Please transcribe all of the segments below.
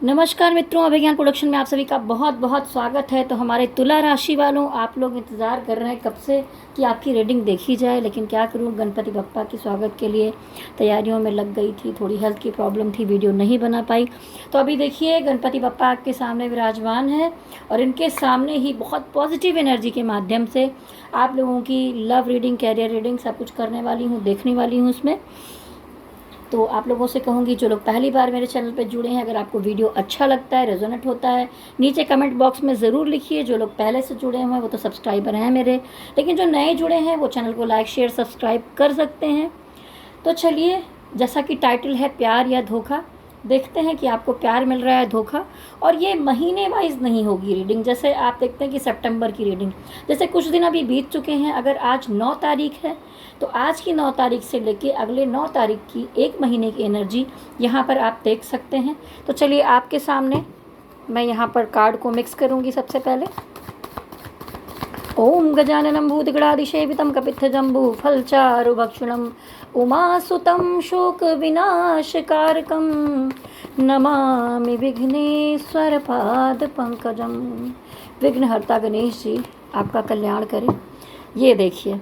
नमस्कार मित्रों, अभिज्ञान प्रोडक्शन में आप सभी का बहुत बहुत स्वागत है। तो हमारे तुला राशि वालों, आप लोग इंतज़ार कर रहे हैं कब से कि आपकी रीडिंग देखी जाए, लेकिन क्या करूं, गणपति बप्पा के स्वागत के लिए तैयारियों में लग गई थी। थोड़ी हेल्थ की प्रॉब्लम थी, वीडियो नहीं बना पाई। तो अभी देखिए, गणपति बप्पा आपके सामने विराजमान है और इनके सामने ही बहुत पॉजिटिव एनर्जी के माध्यम से आप लोगों की लव रीडिंग, कैरियर रीडिंग सब कुछ करने वाली हूँ, देखने वाली हूँ उसमें। तो आप लोगों से कहूँगी, जो लोग पहली बार मेरे चैनल पर जुड़े हैं, अगर आपको वीडियो अच्छा लगता है, रेजोनेट होता है, नीचे कमेंट बॉक्स में ज़रूर लिखिए। जो लोग पहले से जुड़े हुए हैं वो तो सब्सक्राइबर हैं मेरे, लेकिन जो नए जुड़े हैं वो चैनल को लाइक शेयर सब्सक्राइब कर सकते हैं। तो चलिए, जैसा कि टाइटल है प्यार या धोखा, देखते हैं कि आपको प्यार मिल रहा है धोखा। और ये महीने वाइज नहीं होगी रीडिंग, जैसे आप देखते हैं कि सितंबर की रीडिंग, जैसे कुछ दिन अभी बीत चुके हैं। अगर आज 9 तारीख है तो आज की 9 तारीख से लेके अगले 9 तारीख की एक महीने की एनर्जी यहाँ पर आप देख सकते हैं। तो चलिए, आपके सामने मैं यहाँ पर कार्ड को मिक्स करूँगी। सबसे पहले ओम गजाननं भूतगणाधिसेवितं कपित्थजम्बू फलचारुभक्षणम् उमासुतं शोकविनाशकारकं नमामि विघ्नेश्वरपादपङ्कजं। विघ्नहर्ता गणेश जी आपका कल्याण करें। ये देखिए,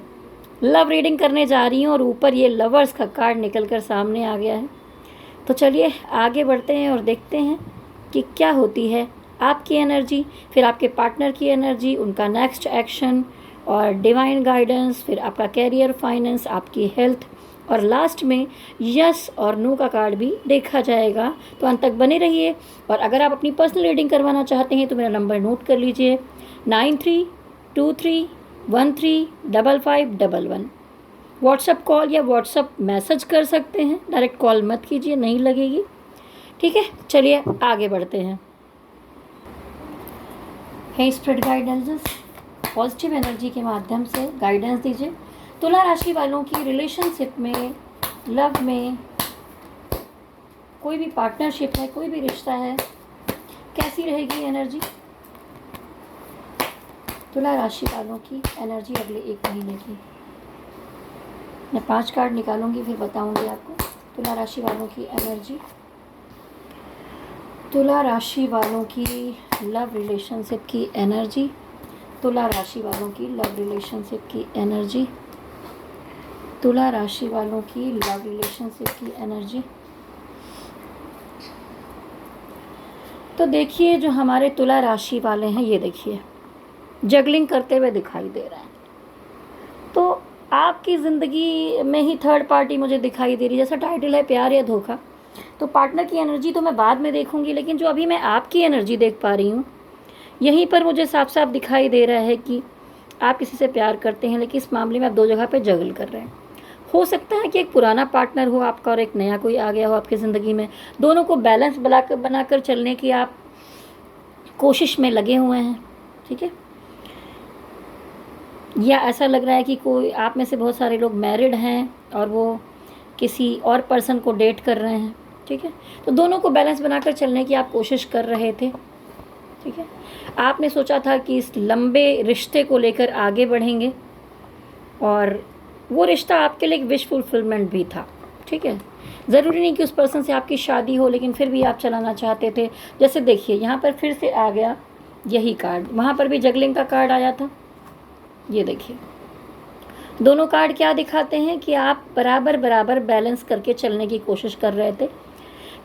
लव रीडिंग करने जा रही हूँ और ऊपर ये लवर्स का कार्ड निकल कर सामने आ गया है। तो चलिए आगे बढ़ते हैं और देखते हैं कि क्या होती है आपकी एनर्जी, फिर आपके पार्टनर की एनर्जी, उनका नेक्स्ट एक्शन और डिवाइन गाइडेंस, फिर आपका कैरियर, फाइनेंस, आपकी हेल्थ, और लास्ट में यस और नो का कार्ड भी देखा जाएगा। तो अंत तक बने रहिए। और अगर आप अपनी पर्सनल रीडिंग करवाना चाहते हैं तो मेरा नंबर नोट कर लीजिए, 9323135511। व्हाट्सअप कॉल या व्हाट्सअप मैसेज कर सकते हैं, डायरेक्ट कॉल मत कीजिए, नहीं लगेगी। ठीक है, चलिए आगे बढ़ते हैं। हे स्प्रिट गाइडेंसेस, पॉजिटिव एनर्जी के माध्यम से गाइडेंस दीजिए। तुला राशि वालों की रिलेशनशिप में, लव में, कोई भी पार्टनरशिप है, कोई भी रिश्ता है, कैसी रहेगी एनर्जी तुला राशि वालों की एनर्जी अगले एक महीने की। मैं 5 कार्ड निकालूंगी, फिर बताऊंगी आपको तुला राशि वालों की एनर्जी, तुला राशि वालों की लव रिलेशनशिप की एनर्जी, तुला राशि वालों की लव रिलेशनशिप की एनर्जी, तुला राशि वालों की लव रिलेशनशिप की एनर्जी। तो देखिए, जो हमारे तुला राशि वाले हैं, ये देखिए जगलिंग करते हुए दिखाई दे रहे हैं। तो आपकी ज़िंदगी में ही थर्ड पार्टी मुझे दिखाई दे रही है। जैसा टाइटल है प्यार या धोखा, तो पार्टनर की एनर्जी तो मैं बाद में देखूंगी, लेकिन जो अभी मैं आपकी एनर्जी देख पा रही हूँ, यहीं पर मुझे साफ साफ दिखाई दे रहा है कि आप किसी से प्यार करते हैं, लेकिन इस मामले में आप 2 जगह पे जगल कर रहे हैं। हो सकता है कि एक पुराना पार्टनर हो आपका और एक नया कोई आ गया हो आपकी ज़िंदगी में। दोनों को बैलेंस बनाकर चलने की आप कोशिश में लगे हुए हैं। ठीक है, या ऐसा लग रहा है कि कोई आप में से बहुत सारे लोग मैरिड हैं और वो किसी और पर्सन को डेट कर रहे हैं। ठीक है, तो दोनों को बैलेंस बनाकर चलने की आप कोशिश कर रहे थे। ठीक है, आपने सोचा था कि इस लंबे रिश्ते को लेकर आगे बढ़ेंगे और वो रिश्ता आपके लिए एक विश फुलफिलमेंट भी था। ठीक है, ज़रूरी नहीं कि उस पर्सन से आपकी शादी हो, लेकिन फिर भी आप चलाना चाहते थे। जैसे देखिए, यहाँ पर फिर से आ गया यही कार्ड, वहाँ पर भी जगलिंग का कार्ड आया था। ये देखिए, दोनों कार्ड क्या दिखाते हैं कि आप बराबर बराबर बैलेंस करके चलने की कोशिश कर रहे थे।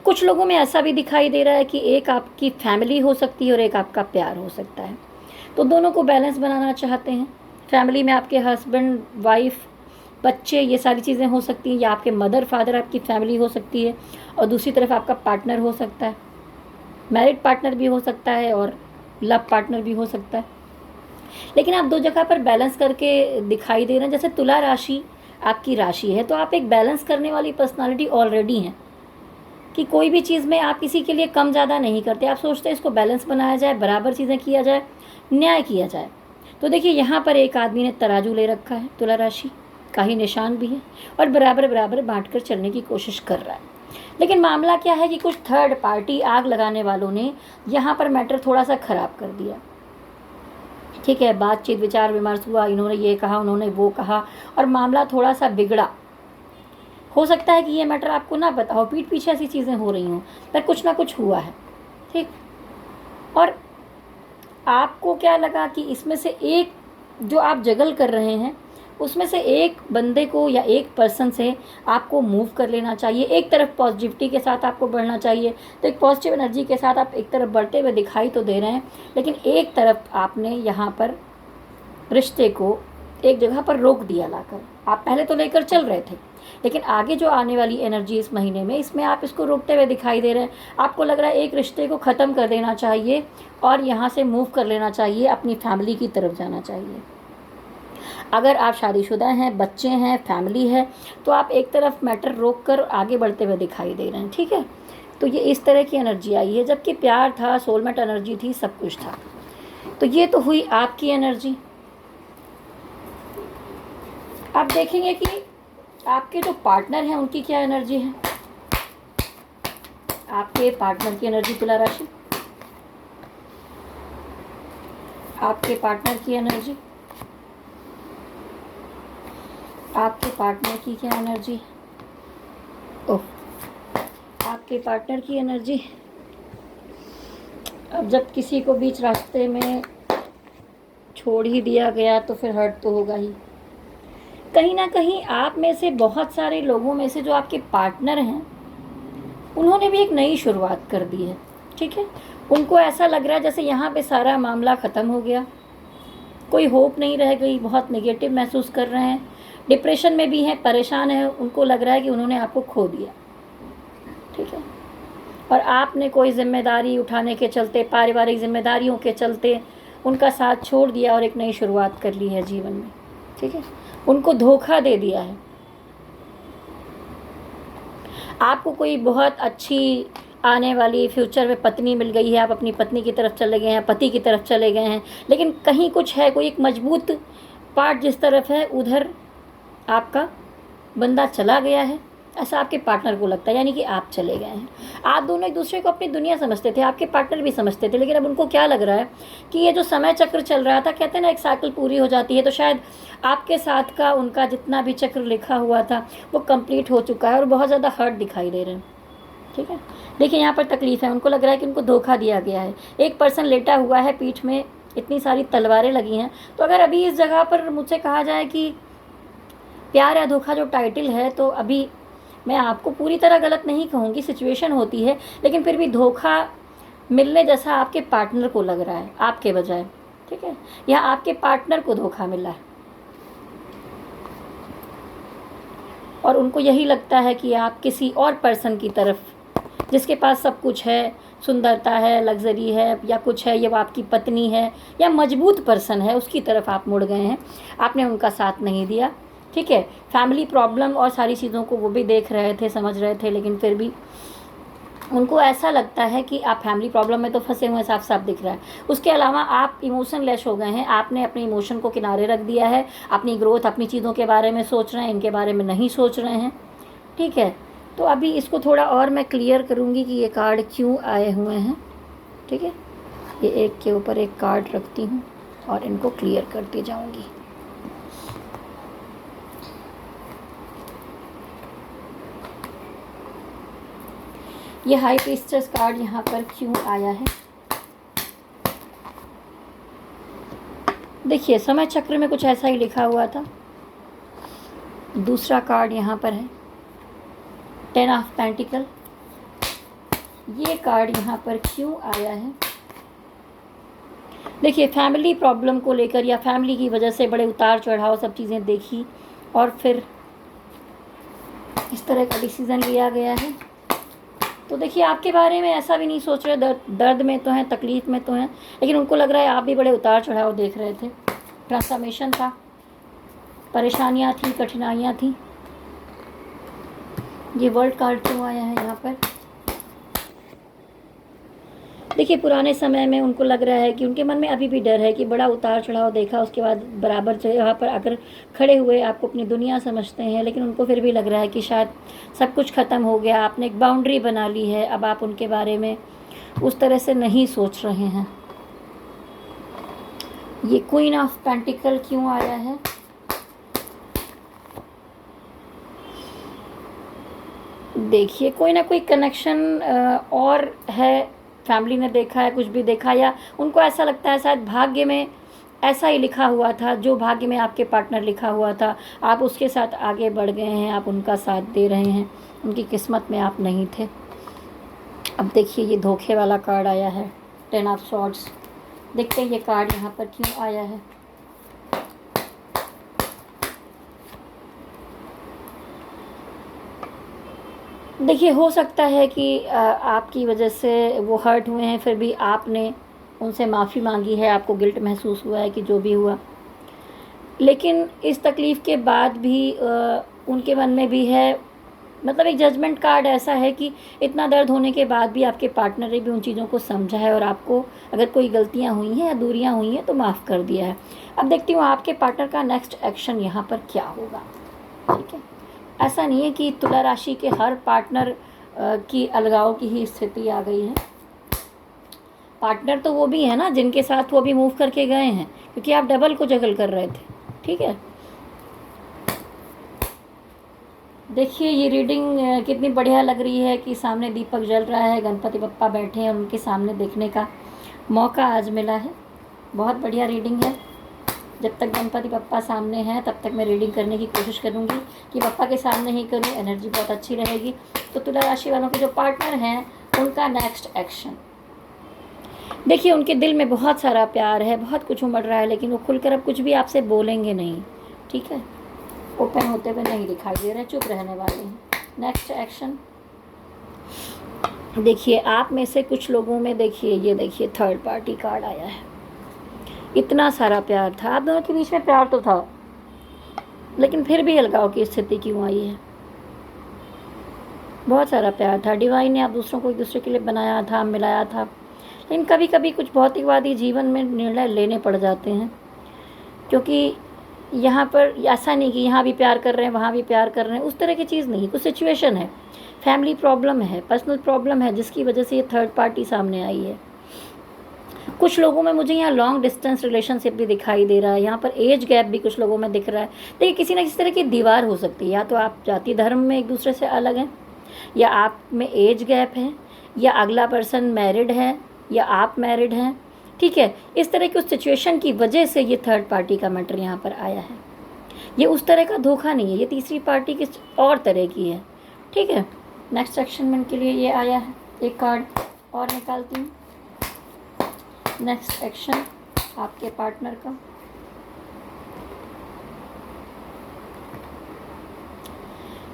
कुछ लोगों में ऐसा भी दिखाई दे रहा है कि एक आपकी फैमिली हो सकती है और एक आपका प्यार हो सकता है। तो दोनों को बैलेंस बनाना चाहते हैं। फैमिली में आपके हस्बैंड, वाइफ, बच्चे, ये सारी चीज़ें हो सकती हैं, या आपके मदर फादर आपकी फैमिली हो सकती है, और दूसरी तरफ आपका पार्टनर हो सकता है। मैरिड पार्टनर भी हो सकता है और लव पार्टनर भी हो सकता है। लेकिन आप 2 जगह पर बैलेंस करके दिखाई दे रहे हैं। जैसे तुला राशि आपकी राशि है, तो आप एक बैलेंस करने वाली पर्सनालिटी ऑलरेडी हैं, कि कोई भी चीज़ में आप किसी के लिए कम ज़्यादा नहीं करते। आप सोचते हैं इसको बैलेंस बनाया जाए, बराबर चीज़ें किया जाए, न्याय किया जाए। तो देखिए, यहाँ पर एक आदमी ने तराजू ले रखा है, तुला राशि का ही निशान भी है, और बराबर बराबर बांट कर चलने की कोशिश कर रहा है। लेकिन मामला क्या है कि कुछ थर्ड पार्टी आग लगाने वालों ने यहाँ पर मैटर थोड़ा सा ख़राब कर दिया। ठीक है, बातचीत, विचार विमर्श हुआ, इन्होंने ये कहा, उन्होंने वो कहा, और मामला थोड़ा सा बिगड़ा। हो सकता है कि ये मैटर आपको ना पता हो, पीठ पीछे ऐसी चीज़ें हो रही हों, पर कुछ ना कुछ हुआ है। ठीक। और आपको क्या लगा कि इसमें से एक जो आप जगल कर रहे हैं उसमें से एक बंदे को या एक पर्सन से आपको मूव कर लेना चाहिए। एक तरफ पॉजिटिविटी के साथ आपको बढ़ना चाहिए, तो एक पॉजिटिव एनर्जी के साथ आप एक तरफ बढ़ते हुए दिखाई तो दे रहे हैं, लेकिन एक तरफ आपने यहाँ पर रिश्ते को एक जगह पर रोक दिया लाकर। आप पहले तो लेकर चल रहे थे, लेकिन आगे जो आने वाली एनर्जी इस महीने में, इसमें आप इसको रोकते हुए दिखाई दे रहे हैं। आपको लग रहा है एक रिश्ते को ख़त्म कर देना चाहिए और यहाँ से मूव कर लेना चाहिए, अपनी फैमिली की तरफ जाना चाहिए। अगर आप शादीशुदा हैं, बच्चे हैं, फैमिली है, तो आप एक तरफ मैटर रोक कर आगे बढ़ते हुए दिखाई दे रहे हैं। ठीक है, तो ये इस तरह की एनर्जी आई है, जबकि प्यार था, सोलमेट एनर्जी थी, सब कुछ था। तो ये तो हुई आपकी एनर्जी। आप देखेंगे कि आपके जो पार्टनर हैं उनकी क्या एनर्जी है। आपके पार्टनर की एनर्जी, तुला राशि, आपके पार्टनर की एनर्जी, आपके पार्टनर की क्या एनर्जी, ओह, आपके पार्टनर की एनर्जी। अब जब किसी को बीच रास्ते में छोड़ ही दिया गया तो फिर हर्ट तो होगा ही। कहीं ना कहीं आप में से बहुत सारे लोगों में से जो आपके पार्टनर हैं उन्होंने भी एक नई शुरुआत कर दी है। ठीक है, उनको ऐसा लग रहा है जैसे यहाँ पे सारा मामला ख़त्म हो गया, कोई होप नहीं रह गई, बहुत नेगेटिव महसूस कर रहे हैं, डिप्रेशन में भी हैं, परेशान हैं। उनको लग रहा है कि उन्होंने आपको खो दिया। ठीक है, और आपने कोई जिम्मेदारी उठाने के चलते, पारिवारिक जिम्मेदारियों के चलते उनका साथ छोड़ दिया और एक नई शुरुआत कर ली है जीवन में। ठीक है, उनको धोखा दे दिया है। आपको कोई बहुत अच्छी आने वाली फ्यूचर में पत्नी मिल गई है, आप अपनी पत्नी की तरफ चले गए हैं, पति की तरफ चले गए हैं, लेकिन कहीं कुछ है, कोई एक मजबूत पार्ट जिस तरफ है उधर आपका बंदा चला गया है, ऐसा आपके पार्टनर को लगता है, यानी कि आप चले गए हैं। आप दोनों एक दूसरे को अपनी दुनिया समझते थे, आपके पार्टनर भी समझते थे, लेकिन अब उनको क्या लग रहा है कि ये जो समय चक्र चल रहा था, कहते हैं ना एक साइकिल पूरी हो जाती है, तो शायद आपके साथ का उनका जितना भी चक्र लिखा हुआ था वो कंप्लीट हो चुका है और बहुत ज़्यादा हर्ट दिखाई दे रहे हैं। ठीक है, देखिए यहाँ पर तकलीफ़ है, उनको लग रहा है कि उनको धोखा दिया गया है। एक पर्सन लेटा हुआ है, पीठ में इतनी सारी तलवारें लगी हैं। तो अगर अभी इस जगह पर मुझसे कहा जाए कि प्यार या धोखा जो टाइटल है, तो अभी मैं आपको पूरी तरह गलत नहीं कहूँगी, सिचुएशन होती है, लेकिन फिर भी धोखा मिलने जैसा आपके पार्टनर को लग रहा है आपके बजाय। ठीक है, या आपके पार्टनर को धोखा मिला है और उनको यही लगता है कि आप किसी और पर्सन की तरफ, जिसके पास सब कुछ है, सुंदरता है, लग्जरी है या कुछ है, ये वो आपकी पत्नी है या मजबूत पर्सन है, उसकी तरफ आप मुड़ गए हैं। आपने उनका साथ नहीं दिया। ठीक है, फैमिली प्रॉब्लम और सारी चीज़ों को वो भी देख रहे थे, समझ रहे थे, लेकिन फिर भी उनको ऐसा लगता है कि आप फैमिली प्रॉब्लम में तो फंसे हुए, साफ साफ दिख रहा है। उसके अलावा आप इमोशनलेस हो गए हैं, आपने अपने इमोशन को किनारे रख दिया है, अपनी ग्रोथ, अपनी चीज़ों के बारे में सोच रहे हैं, इनके बारे में नहीं सोच रहे हैं। ठीक है, तो अभी इसको थोड़ा और मैं क्लियर करूँगी कि ये कार्ड क्यों आए हुए हैं। ठीक है, ये एक के ऊपर एक कार्ड रखती हूँ और इनको क्लियर करती जाऊँगी। ये हाई प्रीस्टेस कार्ड यहाँ पर क्यों आया है, देखिए समय चक्र में कुछ ऐसा ही लिखा हुआ था। दूसरा कार्ड यहाँ पर है 10 ऑफ पेंटिकल। ये कार्ड यहाँ पर क्यों आया है, देखिए फैमिली प्रॉब्लम को लेकर या फैमिली की वजह से बड़े उतार चढ़ाव सब चीज़ें देखी और फिर इस तरह का डिसीज़न लिया गया है। तो देखिए आपके बारे में ऐसा भी नहीं सोच रहे, दर्द में तो हैं, तकलीफ़ में तो हैं, लेकिन उनको लग रहा है आप भी बड़े उतार चढ़ाव देख रहे थे। ट्रांसफॉर्मेशन था, परेशानियां थी, कठिनाइयां थी। ये वर्ल्ड कार्ड क्यों आया है यहाँ पर, देखिए पुराने समय में उनको लग रहा है कि उनके मन में अभी भी डर है कि बड़ा उतार चढ़ाव देखा, उसके बाद बराबर जगह पर आकर खड़े हुए आपको अपनी दुनिया समझते हैं, लेकिन उनको फिर भी लग रहा है कि शायद सब कुछ ख़त्म हो गया, आपने एक बाउंड्री बना ली है, अब आप उनके बारे में उस तरह से नहीं सोच रहे हैं। ये क्वीन ऑफ पेंटिकल क्यों आया है, देखिए कोई ना कोई कनेक्शन और है फैमिली ने देखा है, कुछ भी देखा, या उनको ऐसा लगता है शायद भाग्य में ऐसा ही लिखा हुआ था, जो भाग्य में आपके पार्टनर लिखा हुआ था आप उसके साथ आगे बढ़ गए हैं, आप उनका साथ दे रहे हैं, उनकी किस्मत में आप नहीं थे। अब देखिए ये धोखे वाला कार्ड आया है, 10 ऑफ सॉर्ड्स। देखते हैं ये कार्ड यहाँ पर क्यों आया है। देखिए हो सकता है कि आपकी वजह से वो हर्ट हुए हैं, फिर भी आपने उनसे माफ़ी मांगी है, आपको गिल्ट महसूस हुआ है कि जो भी हुआ, लेकिन इस तकलीफ़ के बाद भी उनके मन में भी है, मतलब एक जजमेंट कार्ड ऐसा है कि इतना दर्द होने के बाद भी आपके पार्टनर ने भी उन चीज़ों को समझा है और आपको अगर कोई गलतियां हुई हैं या दूरियां हुई हैं तो माफ़ कर दिया है। अब देखती हूँ आपके पार्टनर का नेक्स्ट एक्शन यहाँ पर क्या होगा। ठीक है, ऐसा नहीं है कि तुला राशि के हर पार्टनर की अलगाव की ही स्थिति आ गई है। पार्टनर तो वो भी है ना जिनके साथ वो भी मूव करके गए हैं, क्योंकि आप डबल को जगल कर रहे थे। ठीक है, देखिए ये रीडिंग कितनी बढ़िया लग रही है कि सामने दीपक जल रहा है, गणपति बप्पा बैठे हैं, उनके सामने देखने का मौका आज मिला है। बहुत बढ़िया रीडिंग है। जब तक गणपति बप्पा सामने हैं तब तक मैं रीडिंग करने की कोशिश करूंगी कि बप्पा के सामने ही करूं, एनर्जी बहुत अच्छी रहेगी। तो तुला राशि वालों के जो पार्टनर हैं उनका नेक्स्ट एक्शन देखिए, उनके दिल में बहुत सारा प्यार है, बहुत कुछ उमड़ रहा है, लेकिन वो खुलकर अब कुछ भी आपसे बोलेंगे नहीं। ठीक है, ओपन होते हुए नहीं दिखाई दे रहे, चुप रहने वाले हैं। नेक्स्ट एक्शन देखिए, आप में से कुछ लोगों में देखिए, ये देखिए थर्ड पार्टी कार्ड आया है। इतना सारा प्यार था, आप दोनों के बीच में प्यार तो था, लेकिन फिर भी अलगाव की स्थिति क्यों आई है। बहुत सारा प्यार था, डिवाइन ने आप दूसरों को एक दूसरे के लिए बनाया था, मिलाया था, लेकिन कभी कभी कुछ भौतिकवादी जीवन में निर्णय लेने पड़ जाते हैं, क्योंकि यहाँ पर ऐसा नहीं कि यहाँ भी प्यार कर रहे हैं वहाँ भी प्यार कर रहे हैं, उस तरह की चीज़ नहीं। कुछ सिचुएशन है, फैमिली प्रॉब्लम है, पर्सनल प्रॉब्लम है, जिसकी वजह से ये थर्ड पार्टी सामने आई है। कुछ लोगों में मुझे यहाँ लॉन्ग डिस्टेंस रिलेशनशिप भी दिखाई दे रहा है, यहाँ पर एज गैप भी कुछ लोगों में दिख रहा है। देखिए किसी न किसी तरह की दीवार हो सकती है, या तो आप जाति धर्म में एक दूसरे से अलग हैं, या आप में एज गैप है, या अगला पर्सन मैरिड है, या आप मैरिड हैं। ठीक है, इस तरह की उस सिचुएशन की वजह से ये थर्ड पार्टी का मैटर यहाँ पर आया है। ये उस तरह का धोखा नहीं है, ये तीसरी पार्टी किस और तरह की है। ठीक है, नेक्स्ट सेक्शन में के लिए ये आया है। एक कार्ड और निकालती हूँ। नेक्स्ट एक्शन आपके पार्टनर का।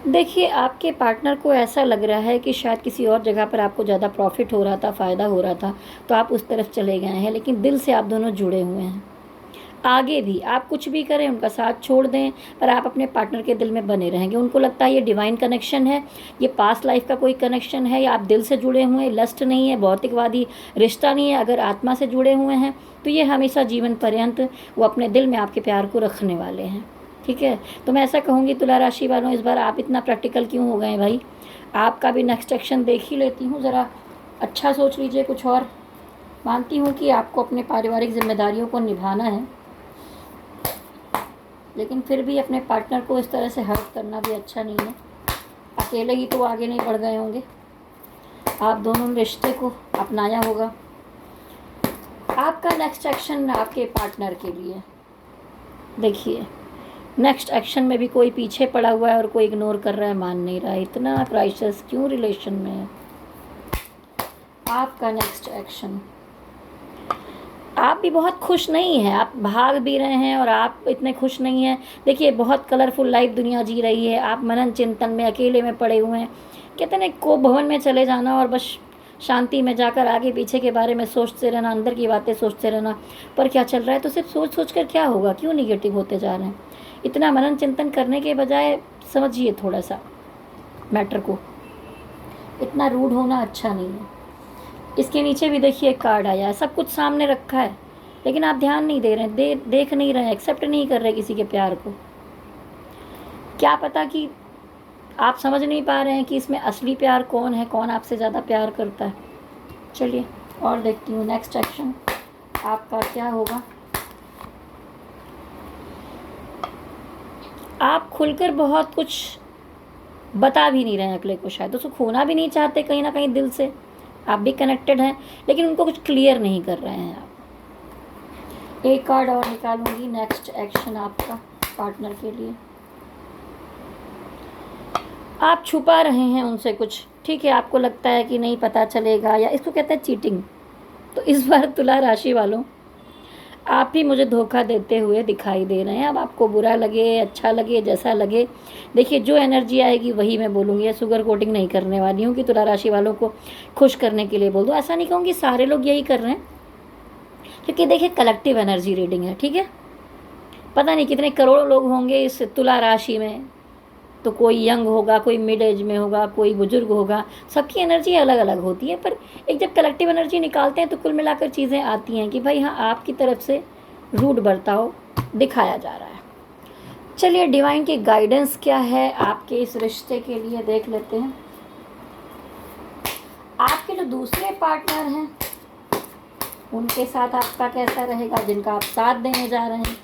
देखिए आपके पार्टनर को ऐसा लग रहा है कि शायद किसी और जगह पर आपको ज़्यादा प्रॉफिट हो रहा था, फ़ायदा हो रहा था, तो आप उस तरफ चले गए हैं, लेकिन दिल से आप दोनों जुड़े हुए हैं। आगे भी आप कुछ भी करें, उनका साथ छोड़ दें, पर आप अपने पार्टनर के दिल में बने रहेंगे। उनको लगता है ये डिवाइन कनेक्शन है, ये पास्ट लाइफ का कोई कनेक्शन है, या आप दिल से जुड़े हुए हैं, लस्ट नहीं है, भौतिकवादी रिश्ता नहीं है। अगर आत्मा से जुड़े हुए हैं तो ये हमेशा जीवन पर्यंत वो अपने दिल में आपके प्यार को रखने वाले हैं। ठीक है, तो मैं ऐसा कहूँगी तुला राशि वालों, इस बार आप इतना प्रैक्टिकल क्यों हो गए भाई। आपका भी नेक्स्ट एक्शन देख ही लेती हूँ, ज़रा अच्छा सोच लीजिए कुछ और। मानती हूँ कि आपको अपने पारिवारिक जिम्मेदारियों को निभाना है, लेकिन फिर भी अपने पार्टनर को इस तरह से हर्ट करना भी अच्छा नहीं है। अकेले ही तो आगे नहीं बढ़ गए होंगे, आप दोनों रिश्ते को अपनाया होगा। आपका नेक्स्ट एक्शन आपके पार्टनर के लिए देखिए, नेक्स्ट एक्शन में भी कोई पीछे पड़ा हुआ है और कोई इग्नोर कर रहा है, मान नहीं रहा है। इतना क्राइसिस क्यों रिलेशन में है। आपका नेक्स्ट एक्शन, आप भी बहुत खुश नहीं हैं, आप भाग भी रहे हैं और आप इतने खुश नहीं हैं। देखिए बहुत कलरफुल लाइफ दुनिया जी रही है, आप मनन चिंतन में अकेले में पड़े हुए हैं। कहते हैं को भवन में चले जाना और बस शांति में जाकर आगे पीछे के बारे में सोचते रहना, अंदर की बातें सोचते रहना, पर क्या चल रहा है। तो सिर्फ सोच सोच कर क्या होगा, क्यों निगेटिव होते जा रहे हैं। इतना मनन चिंतन करने के बजाय समझिए थोड़ा सा मैटर को, इतना रूड होना अच्छा नहीं है। इसके नीचे भी देखिए एक कार्ड आया है, सब कुछ सामने रखा है, लेकिन आप ध्यान नहीं दे रहे हैं, देख नहीं रहे हैं, एक्सेप्ट नहीं कर रहे किसी के प्यार को। क्या पता कि आप समझ नहीं पा रहे हैं कि इसमें असली प्यार कौन है, कौन आपसे ज़्यादा प्यार करता है। चलिए और देखती हूँ नेक्स्ट एक्शन आपका क्या होगा। आप खुलकर बहुत कुछ बता भी नहीं रहे हैं अगले को, शायद उसको खोना भी नहीं चाहते कहीं ना कहीं दिल से। आप भी कनेक्टेड हैं, लेकिन उनको कुछ क्लियर नहीं कर रहे हैं आप। एक कार्ड और निकालूंगी, नेक्स्ट एक्शन आपका पार्टनर के लिए। आप छुपा रहे हैं उनसे कुछ, ठीक है, आपको लगता है कि नहीं पता चलेगा, या इसको कहते हैं चीटिंग। तो इस बार तुला राशि वालों, आप ही मुझे धोखा देते हुए दिखाई दे रहे हैं। अब आपको बुरा लगे, अच्छा लगे, जैसा लगे, देखिए जो एनर्जी आएगी वही मैं बोलूँगी। या शुगर कोटिंग नहीं करने वाली हूँ कि तुला राशि वालों को खुश करने के लिए बोल दो, ऐसा नहीं कहूँगी सारे लोग यही कर रहे हैं, क्योंकि देखिए कलेक्टिव एनर्जी रीडिंग है, ठीक है। पता नहीं कितने करोड़ों लोग होंगे इस तुला राशि में, तो कोई यंग होगा, कोई मिड एज में होगा, कोई बुजुर्ग होगा, सबकी एनर्जी अलग अलग होती है। पर एक जब कलेक्टिव एनर्जी निकालते हैं तो कुल मिलाकर चीज़ें आती हैं कि भाई हाँ, आपकी तरफ से रूड बर्ताव दिखाया जा रहा है। चलिए डिवाइन की गाइडेंस क्या है आपके इस रिश्ते के लिए देख लेते हैं। आपके जो दूसरे पार्टनर हैं उनके साथ आपका कैसा रहेगा, जिनका आप साथ देने जा रहे हैं।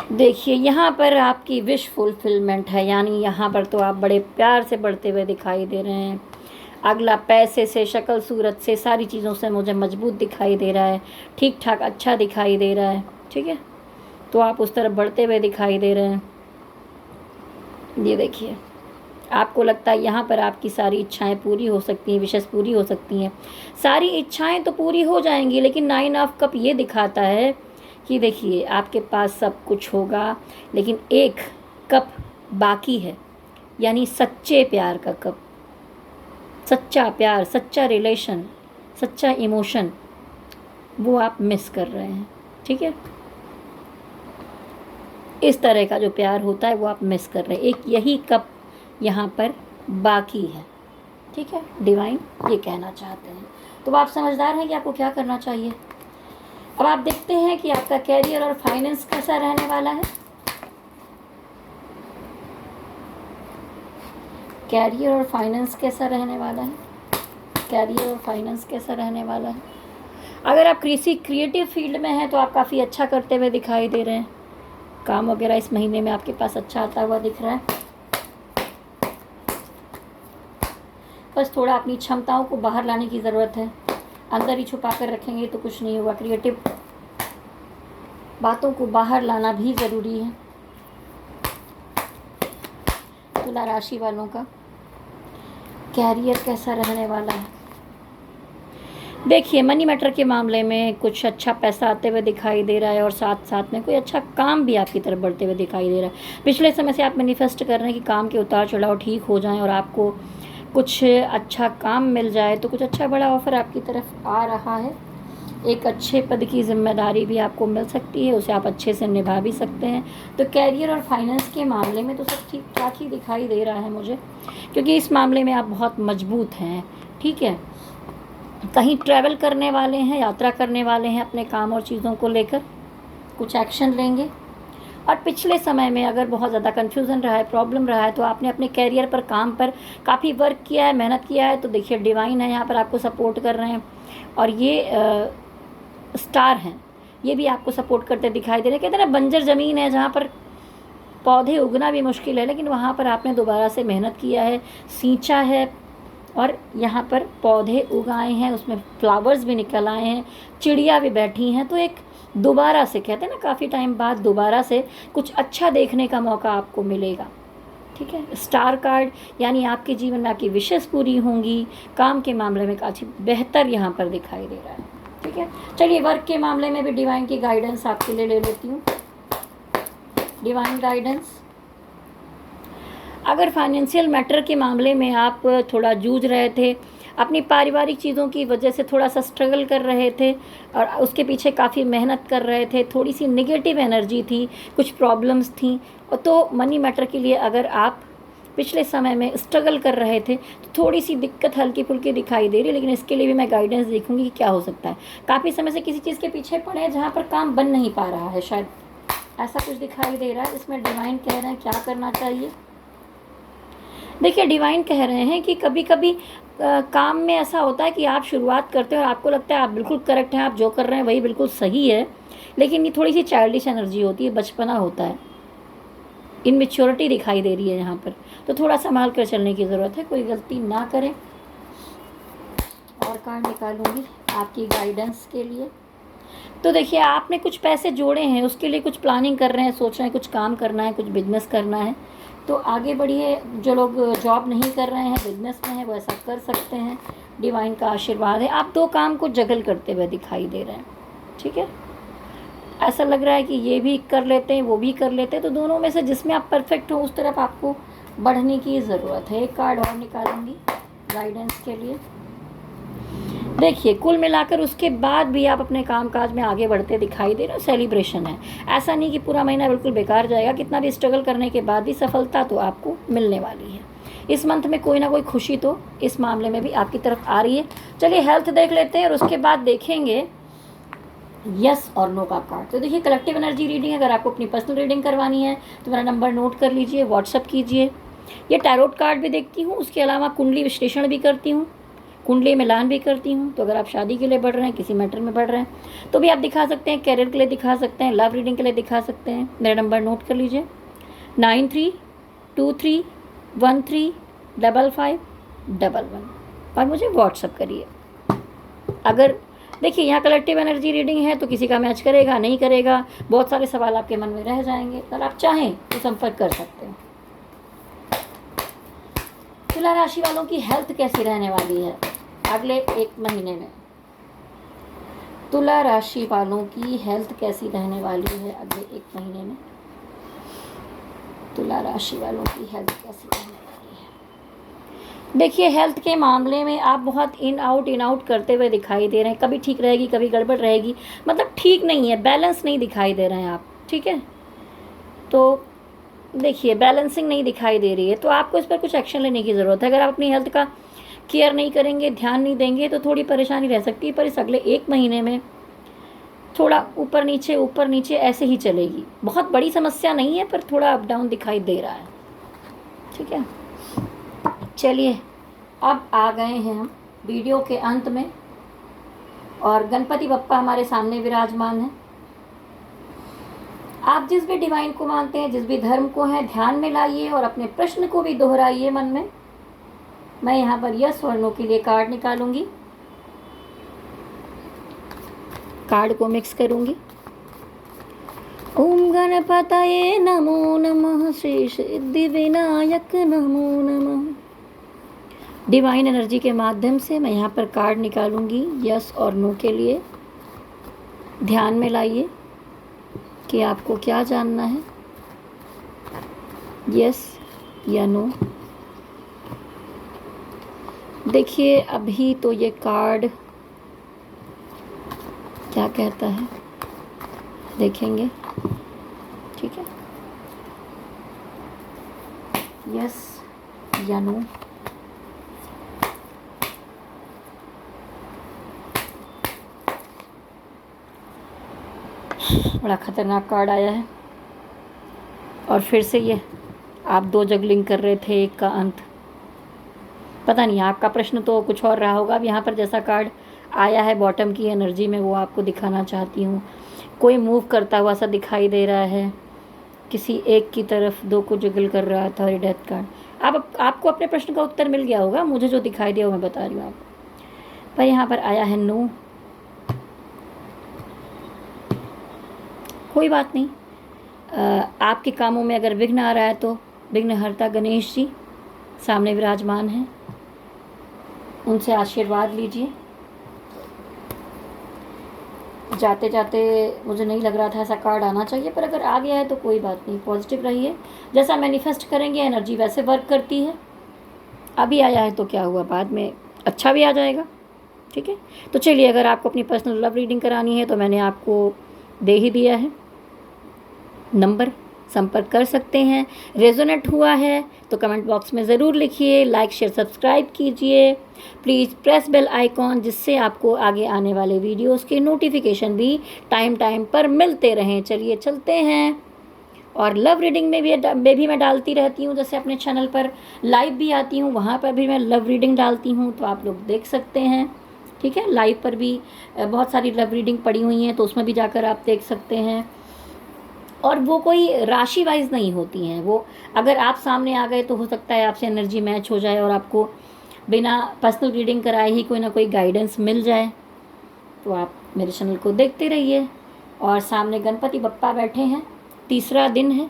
देखिए यहाँ पर आपकी विश फुलफिलमेंट है, यानी यहाँ पर तो आप बड़े प्यार से बढ़ते हुए दिखाई दे रहे हैं। अगला पैसे से, शक्ल सूरत से, सारी चीज़ों से मुझे मजबूत दिखाई दे रहा है, ठीक ठाक अच्छा दिखाई दे रहा है, ठीक है। तो आप उस तरफ बढ़ते हुए दिखाई दे रहे हैं। ये देखिए आपको लगता है यहाँ पर आपकी सारी इच्छाएं पूरी हो सकती हैं, विशेष पूरी हो सकती हैं। सारी इच्छाएं तो पूरी हो जाएंगी, लेकिन 9 ऑफ कप ये दिखाता है कि देखिए आपके पास सब कुछ होगा, लेकिन एक कप बाकी है, यानी सच्चे प्यार का कप। सच्चा प्यार, सच्चा रिलेशन, सच्चा इमोशन, वो आप मिस कर रहे हैं, ठीक है। इस तरह का जो प्यार होता है वो आप मिस कर रहे हैं। एक यही कप यहाँ पर बाकी है, ठीक है। डिवाइन ये कहना चाहते हैं। तो आप समझदार हैं कि आपको क्या करना चाहिए। अब आप देखते हैं कि आपका कैरियर और फाइनेंस कैसा रहने वाला है। कैरियर और फाइनेंस कैसा रहने वाला है। कैरियर और फाइनेंस कैसा रहने वाला है। अगर आप किसी क्रिएटिव फील्ड में हैं तो आप काफ़ी अच्छा करते हुए दिखाई दे रहे हैं। काम वगैरह इस महीने में आपके पास अच्छा आता हुआ दिख रहा है। बस थोड़ा अपनी क्षमताओं को बाहर लाने की ज़रूरत है। अंदर ही छुपा कर रखेंगे तो कुछ नहीं होगा। क्रिएटिव बातों को बाहर लाना भी ज़रूरी है। तुला राशि वालों का कैरियर कैसा रहने वाला है। देखिए मनी मैटर के मामले में कुछ अच्छा पैसा आते हुए दिखाई दे रहा है, और साथ साथ में कोई अच्छा काम भी आपकी तरफ बढ़ते हुए दिखाई दे रहा है। पिछले समय से आप मैनिफेस्ट कर रहे हैं कि काम के उतार चढ़ाव ठीक हो जाएं और आपको कुछ अच्छा काम मिल जाए, तो कुछ अच्छा बड़ा ऑफ़र आपकी तरफ आ रहा है। एक अच्छे पद की जिम्मेदारी भी आपको मिल सकती है, उसे आप अच्छे से निभा भी सकते हैं। तो कैरियर और फाइनेंस के मामले में तो सब ठीक ठाक ही दिखाई दे रहा है मुझे, क्योंकि इस मामले में आप बहुत मजबूत हैं, ठीक है। कहीं ट्रैवल करने वाले हैं, यात्रा करने वाले हैं, अपने काम और चीज़ों को लेकर कुछ एक्शन लेंगे। और पिछले समय में अगर बहुत ज़्यादा कन्फ्यूज़न रहा है, प्रॉब्लम रहा है, तो आपने अपने कैरियर पर, काम पर काफ़ी वर्क किया है, मेहनत किया है, तो देखिए डिवाइन है यहाँ पर आपको सपोर्ट कर रहे हैं। और ये स्टार हैं, ये भी आपको सपोर्ट करते दिखाई दे रहे हैं। कहते हैं ना बंजर ज़मीन है जहाँ पर पौधे उगना भी मुश्किल है, लेकिन वहाँ पर आपने दोबारा से मेहनत किया है, सींचा है, और यहाँ पर पौधे उगाए हैं, उसमें फ्लावर्स भी निकल आए हैं, चिड़िया भी बैठी हैं। तो एक दोबारा से, कहते हैं ना काफ़ी टाइम बाद दोबारा से कुछ अच्छा देखने का मौका आपको मिलेगा, ठीक है। स्टार कार्ड यानी आपके जीवन में आपकी विशेष पूरी होंगी। काम के मामले में काफ़ी बेहतर यहाँ पर दिखाई दे रहा है, ठीक है। चलिए वर्क के मामले में भी डिवाइन की गाइडेंस आपके लिए ले लेती हूँ। डिवाइन गाइडेंस, अगर फाइनेंशियल मैटर के मामले में आप थोड़ा जूझ रहे थे, अपनी पारिवारिक चीज़ों की वजह से थोड़ा सा स्ट्रगल कर रहे थे और उसके पीछे काफ़ी मेहनत कर रहे थे, थोड़ी सी नेगेटिव एनर्जी थी, कुछ प्रॉब्लम्स थी, तो मनी मैटर के लिए अगर आप पिछले समय में स्ट्रगल कर रहे थे तो थोड़ी सी दिक्कत हल्की फुल्की दिखाई दे रही है। लेकिन इसके लिए भी मैं गाइडेंस देखूंगी कि क्या हो सकता है। काफ़ी समय से किसी चीज़ के पीछे पड़े हैं जहाँ पर काम बन नहीं पा रहा है, शायद ऐसा कुछ दिखाई दे रहा है। इसमें डिवाइन कह रहे हैं क्या करना चाहिए। देखिए डिवाइन कह रहे हैं कि कभी कभी काम में ऐसा होता है कि आप शुरुआत करते हो और आपको लगता है आप बिल्कुल करेक्ट हैं, आप जो कर रहे हैं वही बिल्कुल सही है, लेकिन ये थोड़ी सी चाइल्डिश एनर्जी होती है, बचपना होता है, इनमेच्योरिटी दिखाई दे रही है यहाँ पर। तो थोड़ा संभाल कर चलने की ज़रूरत है, कोई गलती ना करें। और कार्ड निकालूंगी आपकी गाइडेंस के लिए। तो देखिए, आपने कुछ पैसे जोड़े हैं, उसके लिए कुछ प्लानिंग कर रहे हैं, सोच रहे हैं कुछ काम करना है, कुछ बिजनेस करना है, तो आगे बढ़िए। जो लोग जॉब नहीं कर रहे हैं, बिजनेस में हैं, वो ऐसा कर सकते हैं। डिवाइन का आशीर्वाद है। आप 2 काम को जगल करते हुए दिखाई दे रहे हैं, ठीक है। ऐसा लग रहा है कि ये भी कर लेते हैं, वो भी कर लेते हैं, तो दोनों में से जिसमें आप परफेक्ट हो उस तरफ आपको बढ़ने की ज़रूरत है। एक कार्ड और निकालूंगी गाइडेंस के लिए। देखिए, कुल मिलाकर उसके बाद भी आप अपने कामकाज में आगे बढ़ते दिखाई दे रहे हो। सेलिब्रेशन है, ऐसा नहीं कि पूरा महीना बिल्कुल बेकार जाएगा। कितना भी स्ट्रगल करने के बाद भी सफलता तो आपको मिलने वाली है। इस मंथ में कोई ना कोई खुशी तो इस मामले में भी आपकी तरफ आ रही है। चलिए हेल्थ देख लेते हैं और उसके बाद देखेंगे यस और नो का कार्ड। तो देखिए, कलेक्टिव एनर्जी रीडिंग, अगर आपको अपनी पर्सनल रीडिंग करवानी है तो मेरा नंबर नोट कर लीजिए, व्हाट्सअप कीजिए। ये टैरोट कार्ड भी देखती हूँ, उसके अलावा कुंडली विश्लेषण भी करती हूँ, कुंडली मिलान भी करती हूँ। तो अगर आप शादी के लिए बढ़ रहे हैं, किसी मैटर में बढ़ रहे हैं, तो भी आप दिखा सकते हैं। कैरियर के लिए दिखा सकते हैं, लव रीडिंग के लिए दिखा सकते हैं। मेरा नंबर नोट कर लीजिए, 9323135511 और मुझे व्हाट्सअप करिए। अगर देखिए, यहाँ कलेक्टिव एनर्जी रीडिंग है तो किसी का मैच करेगा, नहीं करेगा, बहुत सारे सवाल आपके मन में रह जाएंगे। अगर आप चाहें तो संपर्क कर सकते हैं। तुला राशि वालों की हेल्थ कैसी रहने वाली है अगले 1 महीने में? तुला राशि वालों की हेल्थ कैसी रहने वाली है अगले 1 महीने में? तुला राशि वालों की हेल्थ कैसी रहने वाली है? देखिए, हेल्थ के मामले में आप बहुत इन आउट करते हुए दिखाई दे रहे हैं। कभी ठीक रहेगी, कभी गड़बड़ रहेगी, मतलब ठीक नहीं है, बैलेंस नहीं दिखाई दे रहे हैं आप, ठीक है। तो देखिए, बैलेंसिंग नहीं दिखाई दे रही है, तो आपको इस पर कुछ एक्शन लेने की ज़रूरत है। अगर आप अपनी हेल्थ का केयर नहीं करेंगे, ध्यान नहीं देंगे, तो थोड़ी परेशानी रह सकती है। पर इस अगले 1 महीने में थोड़ा ऊपर नीचे ऐसे ही चलेगी। बहुत बड़ी समस्या नहीं है, पर थोड़ा अप डाउन दिखाई दे रहा है, ठीक है। चलिए, अब आ गए हैं हम वीडियो के अंत में और गणपति बप्पा हमारे सामने विराजमान है। आप जिस भी डिवाइन को मानते हैं, जिस भी धर्म को हैं, ध्यान में लाइए और अपने प्रश्न को भी दोहराइए मन में। मैं यहाँ पर यस और नो के लिए कार्ड निकालूंगी, कार्ड को मिक्स करूंगी। ओम गणपतये नमो नमः, श्री सिद्धि विनायक नमो नमः। डिवाइन एनर्जी के माध्यम से मैं यहाँ पर कार्ड निकालूंगी यस और नो के लिए। ध्यान में लाइए कि आपको क्या जानना है, यस या नो। देखिए, अभी तो ये कार्ड क्या कहता है देखेंगे, ठीक है। यस या नो। बड़ा खतरनाक कार्ड आया है और फिर से ये आप 2 जगलिंग कर रहे थे, एक का अंत। पता नहीं, आपका प्रश्न तो कुछ और रहा होगा। अब यहाँ पर जैसा कार्ड आया है बॉटम की एनर्जी में, वो आपको दिखाना चाहती हूँ। कोई मूव करता हुआ सा दिखाई दे रहा है, किसी एक की तरफ 2 को जगल कर रहा था। और डेथ कार्ड, आपको अपने प्रश्न का उत्तर मिल गया होगा। मुझे जो दिखाई दिया वो मैं बता रही हूँ आपको। पर यहाँ पर आया है नो। कोई बात नहीं, आपके कामों में अगर विघ्न आ रहा है तो विघ्नहर्ता गणेश जी सामने विराजमान हैं, उनसे आशीर्वाद लीजिए। जाते जाते मुझे नहीं लग रहा था ऐसा कार्ड आना चाहिए, पर अगर आ गया है तो कोई बात नहीं, पॉजिटिव रहिए। जैसा मैनिफेस्ट करेंगे एनर्जी वैसे वर्क करती है। अभी आया है तो क्या हुआ, बाद में अच्छा भी आ जाएगा, ठीक है। तो चलिए, अगर आपको अपनी पर्सनल लव रीडिंग करानी है तो मैंने आपको दे ही दिया है नंबर, संपर्क कर सकते हैं। रेजोनेट हुआ है तो कमेंट बॉक्स में ज़रूर लिखिए, लाइक शेयर सब्सक्राइब कीजिए। प्लीज़ प्रेस बेल आइकॉन, जिससे आपको आगे आने वाले वीडियोस के नोटिफिकेशन भी टाइम पर मिलते रहें। चलिए चलते हैं। और लव रीडिंग में भी मैं डालती रहती हूँ, जैसे अपने चैनल पर लाइव भी आती हूँ, वहाँ पर भी मैं लव रीडिंग डालती हूँ, तो आप लोग देख सकते हैं, ठीक है। लाइव पर भी बहुत सारी लव रीडिंग पड़ी हुई हैं, तो उसमें भी जाकर आप देख सकते हैं। और वो कोई राशि वाइज नहीं होती हैं, वो अगर आप सामने आ गए तो हो सकता है आपसे एनर्जी मैच हो जाए और आपको बिना पर्सनल रीडिंग कराए ही कोई ना कोई गाइडेंस मिल जाए तो आप मेरे चैनल को देखते रहिए। और सामने गणपति बप्पा बैठे हैं, तीसरा दिन है,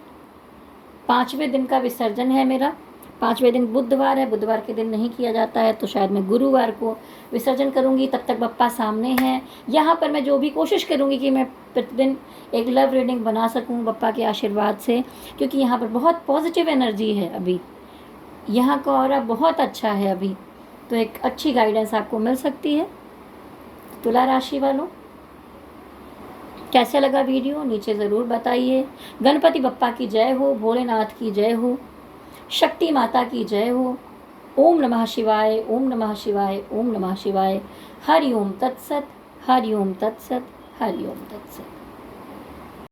5वें दिन का विसर्जन है मेरा। 5वें दिन बुधवार है, बुधवार के दिन नहीं किया जाता है तो शायद मैं गुरुवार को विसर्जन करूँगी। तब तक बप्पा सामने हैं। यहाँ पर मैं जो भी कोशिश करूँगी कि मैं प्रतिदिन एक लव रीडिंग बना सकूँ बप्पा के आशीर्वाद से, क्योंकि यहाँ पर बहुत पॉजिटिव एनर्जी है। अभी यहाँ का ऑरा बहुत अच्छा है अभी, तो एक अच्छी गाइडेंस आपको मिल सकती है। तुला राशि वालों, कैसे लगा वीडियो नीचे ज़रूर बताइए। गणपति बप्पा की जय हो, भोलेनाथ की जय हो, शक्ति माता की जय हो। ओम नमः शिवाय, ओम नमः शिवाय, ओम नमः शिवाय। हरि ओम तत्सत, हरि ओम तत्सत, हरि ओम तत्सत।